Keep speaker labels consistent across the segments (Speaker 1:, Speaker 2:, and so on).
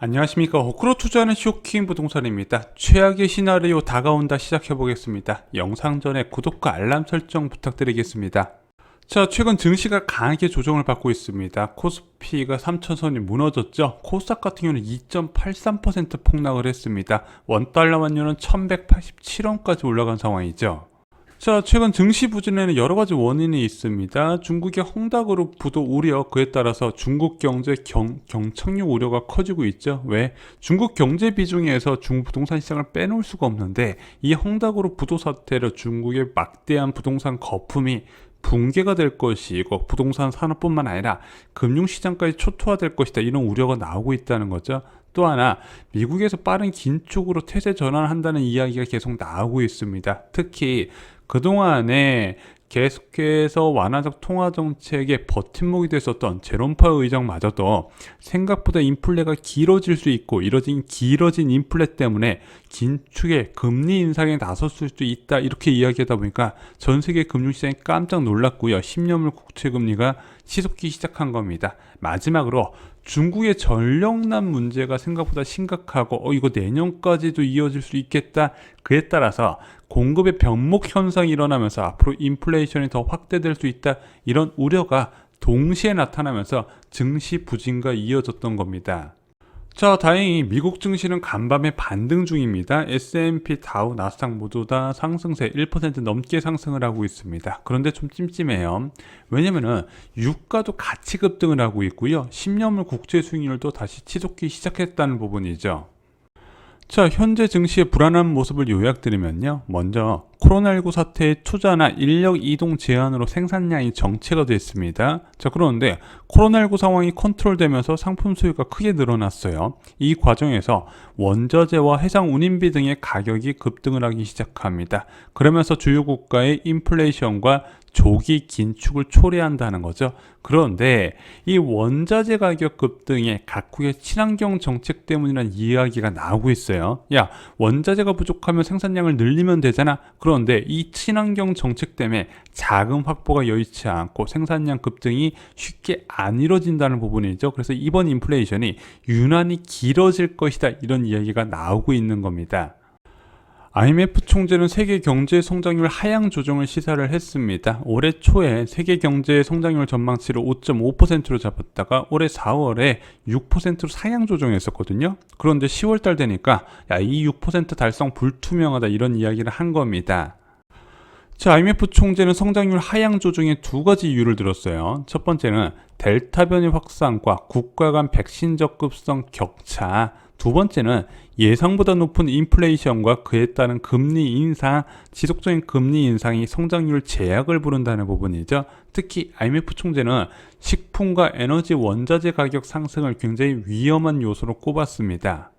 Speaker 1: 안녕하십니까. 호크로 투자하는 쇼킹 부동산입니다. 최악의 시나리오 다가온다 시작해보겠습니다. 영상 전에 구독과 알람 설정 부탁드리겠습니다. 자, 최근 증시가 강하게 조정을 받고 있습니다. 코스피가 3천선이 무너졌죠. 코스닥 같은 경우는 2.83% 폭락을 했습니다. 원달러 환율은 1187원까지 올라간 상황이죠. 자, 최근 증시 부진에는 여러 가지 원인이 있습니다. 중국의 헝다그룹 부도 우려, 그에 따라서 중국 경제 경착륙 우려가 커지고 있죠. 왜? 중국 경제 비중에서 중국 부동산 시장을 빼놓을 수가 없는데, 이 헝다그룹 부도 사태로 중국의 막대한 부동산 거품이 붕괴가 될 것이고, 부동산 산업뿐만 아니라 금융시장까지 초토화될 것이다, 이런 우려가 나오고 있다는 거죠. 또 하나, 미국에서 빠른 긴축으로 태세 전환을 한다는 이야기가 계속 나오고 있습니다. 특히 그동안에 계속해서 완화적 통화정책의 버팀목이 됐었던 제롬 파월 의장마저도 생각보다 인플레가 길어질 수 있고, 길어진 인플레 때문에 긴축의 금리 인상에 나섰을 수도 있다, 이렇게 이야기하다 보니까 전 세계 금융시장이 깜짝 놀랐고요. 10년물 국채금리가 치솟기 시작한 겁니다. 마지막으로 중국의 전력난 문제가 생각보다 심각하고, 이거 내년까지도 이어질 수 있겠다. 그에 따라서 공급의 병목 현상이 일어나면서 앞으로 인플레이션이 더 확대될 수 있다, 이런 우려가 동시에 나타나면서 증시 부진과 이어졌던 겁니다. 자, 다행히 미국 증시는 간밤에 반등 중입니다. S&P, 다우, 나스닥 모두 다 상승세 1% 넘게 상승을 하고 있습니다. 그런데 좀 찜찜해요. 왜냐면은 유가도 같이 급등을 하고 있고요. 10년물 국채 수익률도 다시 치솟기 시작했다는 부분이죠. 자, 현재 증시의 불안한 모습을 요약드리면요. 먼저 코로나19 사태의 투자나 인력 이동 제한으로 생산량이 정체가 됐습니다. 자, 그런데 코로나19 상황이 컨트롤되면서 상품 수요가 크게 늘어났어요. 이 과정에서 원자재와 해상 운임비 등의 가격이 급등을 하기 시작합니다. 그러면서 주요 국가의 인플레이션과 조기 긴축을 초래한다는 거죠. 그런데 이 원자재 가격 급등에 각국의 친환경 정책 때문이라는 이야기가 나오고 있어요. 야, 원자재가 부족하면 생산량을 늘리면 되잖아. 그런데 이 친환경 정책 때문에 자금 확보가 여의치 않고 생산량 급등이 쉽게 안 이루어진다는 부분이죠. 그래서 이번 인플레이션이 유난히 길어질 것이다, 이런 이야기가 나오고 있는 겁니다. IMF 총재는 세계 경제 성장률 하향 조정을 시사를 했습니다. 올해 초에 세계 경제 성장률 전망치를 5.5%로 잡았다가 올해 4월에 6%로 상향 조정했었거든요. 그런데 10월 달 되니까 이 6% 달성 불투명하다, 이런 이야기를 한 겁니다. 자, IMF 총재는 성장률 하향 조정의 두 가지 이유를 들었어요. 첫 번째는 델타 변이 확산과 국가 간 백신 접근성 격차, 두 번째는 예상보다 높은 인플레이션과 그에 따른 금리 인상, 지속적인 금리 인상이 성장률 제약을 부른다는 부분이죠. 특히 IMF 총재는 식품과 에너지 원자재 가격 상승을 굉장히 위험한 요소로 꼽았습니다.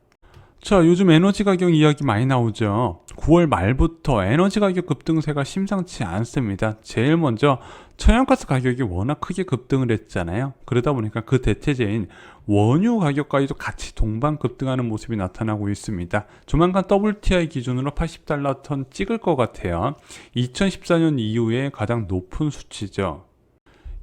Speaker 1: 자, 요즘 에너지 가격 이야기 많이 나오죠. 9월 말부터 에너지 가격 급등세가 심상치 않습니다. 제일 먼저 천연가스 가격이 워낙 크게 급등을 했잖아요. 그러다 보니까 그 대체제인 원유 가격까지도 같이 동반 급등하는 모습이 나타나고 있습니다. 조만간 WTI 기준으로 80달러 톤 찍을 것 같아요. 2014년 이후에 가장 높은 수치죠.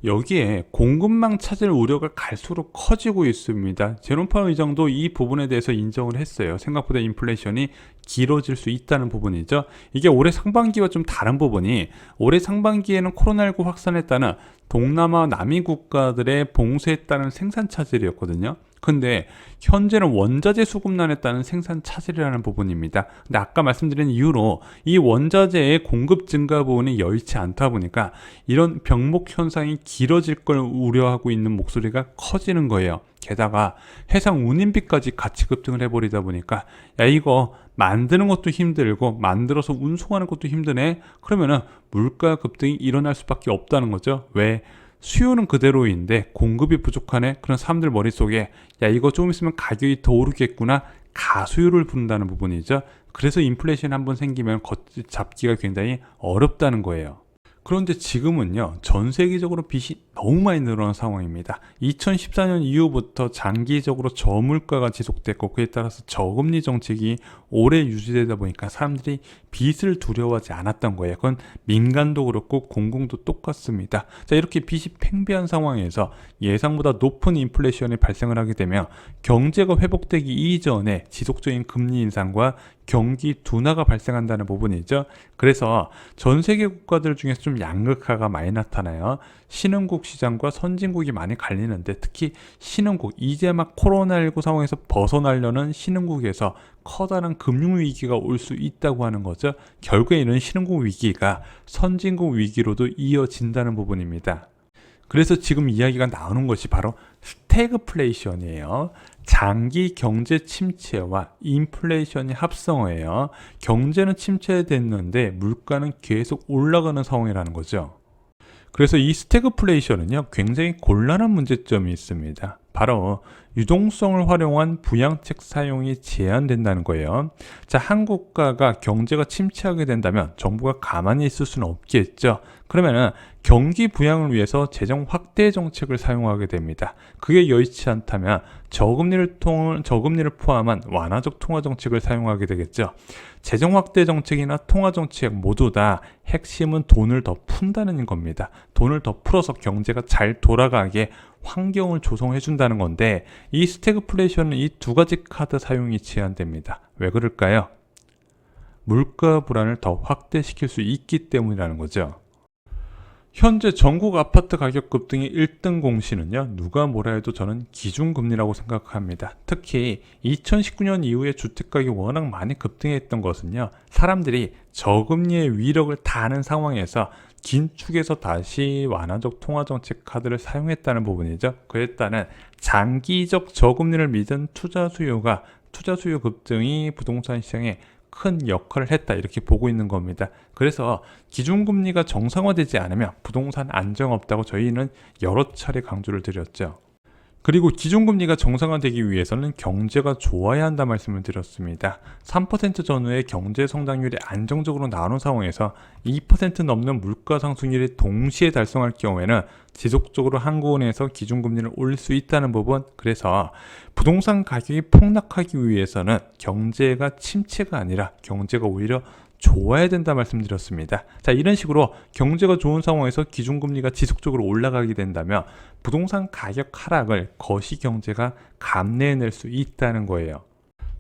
Speaker 1: 여기에 공급망 차질 우려가 갈수록 커지고 있습니다. 제롬 파월 의장도 이 부분에 대해서 인정을 했어요. 생각보다 인플레이션이 길어질 수 있다는 부분이죠. 이게 올해 상반기와 좀 다른 부분이, 올해 상반기에는 코로나19 확산에 따른 동남아 남미 국가들의 봉쇄에 따른 생산 차질이었거든요. 근데 현재는 원자재 수급난에 따른 생산 차질이라는 부분입니다. 근데 아까 말씀드린 이유로 이 원자재의 공급 증가 부분이 여의치 않다 보니까 이런 병목 현상이 길어질 걸 우려하고 있는 목소리가 커지는 거예요. 게다가 해상 운임비까지 같이 급등을 해버리다 보니까 이거 만드는 것도 힘들고 만들어서 운송하는 것도 힘드네. 그러면은 물가 급등이 일어날 수밖에 없다는 거죠. 왜? 수요는 그대로인데 공급이 부족하네. 그런 사람들 머릿속에 이거 좀 있으면 가격이 더 오르겠구나, 가수요를 부른다는 부분이죠. 그래서 인플레이션 한번 생기면 잡기가 굉장히 어렵다는 거예요. 그런데 지금은요, 전 세계적으로 빚이 너무 많이 늘어난 상황입니다. 2014년 이후부터 장기적으로 저물가가 지속됐고, 그에 따라서 저금리 정책이 오래 유지되다 보니까 사람들이 빚을 두려워하지 않았던 거예요. 그건 민간도 그렇고 공공도 똑같습니다. 자, 이렇게 빚이 팽배한 상황에서 예상보다 높은 인플레이션이 발생을 하게 되면 경제가 회복되기 이전에 지속적인 금리 인상과 경기 둔화가 발생한다는 부분이죠. 그래서 전 세계 국가들 중에서 좀 양극화가 많이 나타나요. 신흥국 시장과 선진국이 많이 갈리는데, 특히 신흥국, 이제 막 코로나19 상황에서 벗어나려는 신흥국에서 커다란 금융위기가 올 수 있다고 하는 거죠. 결국에 이런 신흥국 위기가 선진국 위기로도 이어진다는 부분입니다. 그래서 지금 이야기가 나오는 것이 바로 스태그플레이션이에요. 장기 경제 침체와 인플레이션이 합성어예요. 경제는 침체됐는데 물가는 계속 올라가는 상황이라는 거죠. 그래서 이 스태그플레이션은요, 굉장히 곤란한 문제점이 있습니다. 바로 유동성을 활용한 부양책 사용이 제한된다는 거예요. 자, 한 국가가 경제가 침체하게 된다면 정부가 가만히 있을 수는 없겠죠. 그러면은 경기 부양을 위해서 재정 확대 정책을 사용하게 됩니다. 그게 여의치 않다면 저금리를 포함한 완화적 통화 정책을 사용하게 되겠죠. 재정 확대 정책이나 통화 정책 모두 다 핵심은 돈을 더 푼다는 겁니다. 돈을 더 풀어서 경제가 잘 돌아가게 환경을 조성해 준다는 건데, 이 스태그플레이션은 이 두 가지 카드 사용이 제한됩니다. 왜 그럴까요? 물가 불안을 더 확대시킬 수 있기 때문이라는 거죠. 현재 전국 아파트 가격 급등의 1등 공신은요, 누가 뭐라 해도 저는 기준금리라고 생각합니다. 특히 2019년 이후에 주택가격이 워낙 많이 급등했던 것은요, 사람들이 저금리의 위력을 다 아는 상황에서 긴축해서 다시 완화적 통화정책 카드를 사용했다는 부분이죠. 그에 따른 장기적 저금리를 믿은 투자 수요 급등이 부동산 시장에 큰 역할을 했다, 이렇게 보고 있는 겁니다. 그래서 기준금리가 정상화되지 않으면 부동산 안정 없다고 저희는 여러 차례 강조를 드렸죠. 그리고 기준금리가 정상화되기 위해서는 경제가 좋아야 한다 말씀을 드렸습니다. 3% 전후의 경제 성장률이 안정적으로 나오는 상황에서 2% 넘는 물가 상승률이 동시에 달성할 경우에는 지속적으로 한국은행에서 기준금리를 올릴 수 있다는 부분, 그래서 부동산 가격이 폭락하기 위해서는 경제가 침체가 아니라 경제가 오히려 좋아야 된다 말씀드렸습니다. 자, 이런 식으로 경제가 좋은 상황에서 기준금리가 지속적으로 올라가게 된다면 부동산 가격 하락을 거시경제가 감내해낼 수 있다는 거예요.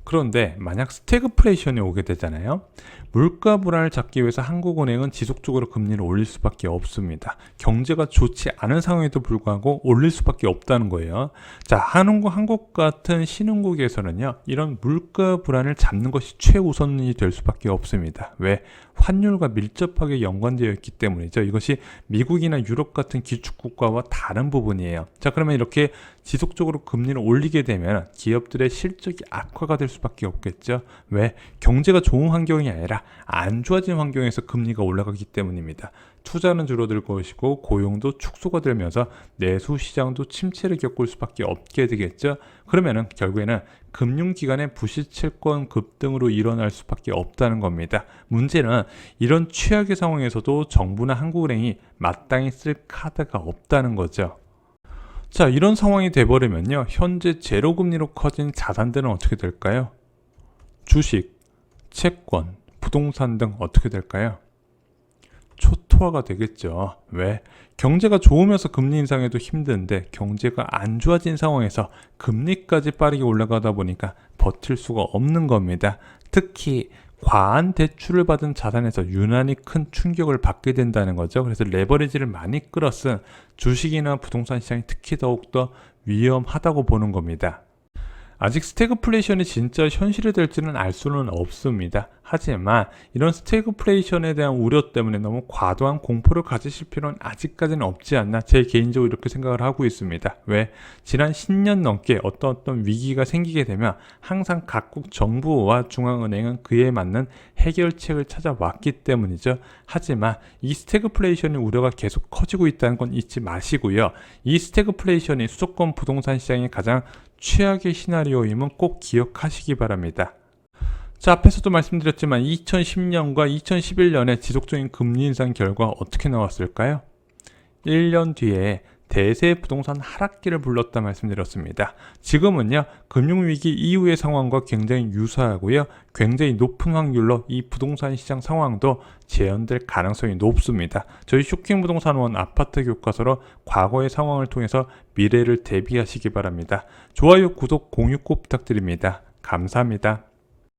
Speaker 1: 그런데 만약 스태그플레이션이 오게 되잖아요. 물가 불안을 잡기 위해서 한국은행은 지속적으로 금리를 올릴 수밖에 없습니다. 경제가 좋지 않은 상황에도 불구하고 올릴 수밖에 없다는 거예요. 자, 한국 같은 신흥국에서는요, 이런 물가 불안을 잡는 것이 최우선이 될 수밖에 없습니다. 왜? 환율과 밀접하게 연관되어 있기 때문이죠. 이것이 미국이나 유럽 같은 기축국가와 다른 부분이에요. 자, 그러면 이렇게 지속적으로 금리를 올리게 되면 기업들의 실적이 악화가 될 수밖에 없겠죠. 왜? 경제가 좋은 환경이 아니라 안 좋아진 환경에서 금리가 올라가기 때문입니다. 투자는 줄어들 것이고 고용도 축소가 되면서 내수 시장도 침체를 겪을 수밖에 없게 되겠죠. 그러면은 결국에는 금융기관의 부실채권 급등으로 일어날 수밖에 없다는 겁니다. 문제는 이런 최악의 상황에서도 정부나 한국은행이 마땅히 쓸 카드가 없다는 거죠. 자, 이런 상황이 돼버리면요, 현재 제로금리로 커진 자산들은 어떻게 될까요? 주식, 채권, 부동산 등 어떻게 될까요? 초토화가 되겠죠. 왜? 경제가 좋으면서 금리 인상에도 힘든데 경제가 안 좋아진 상황에서 금리까지 빠르게 올라가다 보니까 버틸 수가 없는 겁니다. 특히 과한 대출을 받은 자산에서 유난히 큰 충격을 받게 된다는 거죠. 그래서 레버리지를 많이 끌어쓴 주식이나 부동산 시장이 특히 더욱더 위험하다고 보는 겁니다. 아직 스태그플레이션이 진짜 현실이 될지는 알 수는 없습니다. 하지만 이런 스태그플레이션에 대한 우려 때문에 너무 과도한 공포를 가지실 필요는 아직까지는 없지 않나, 제 개인적으로 이렇게 생각을 하고 있습니다. 왜? 지난 10년 넘게 어떤 위기가 생기게 되면 항상 각국 정부와 중앙은행은 그에 맞는 해결책을 찾아왔기 때문이죠. 하지만 이 스태그플레이션의 우려가 계속 커지고 있다는 건 잊지 마시고요. 이 스태그플레이션이 수도권 부동산 시장의 가장 최악의 시나리오임은 꼭 기억하시기 바랍니다. 자, 앞에서도 말씀드렸지만 2010년과 2011년에 지속적인 금리 인상 결과 어떻게 나왔을까요? 1년 뒤에 대세 부동산 하락기를 불렀다 말씀드렸습니다. 지금은요, 금융위기 이후의 상황과 굉장히 유사하고요, 굉장히 높은 확률로 이 부동산 시장 상황도 재현될 가능성이 높습니다. 저희 쇼킹부동산원 아파트 교과서로 과거의 상황을 통해서 미래를 대비하시기 바랍니다. 좋아요, 구독, 공유 꼭 부탁드립니다. 감사합니다.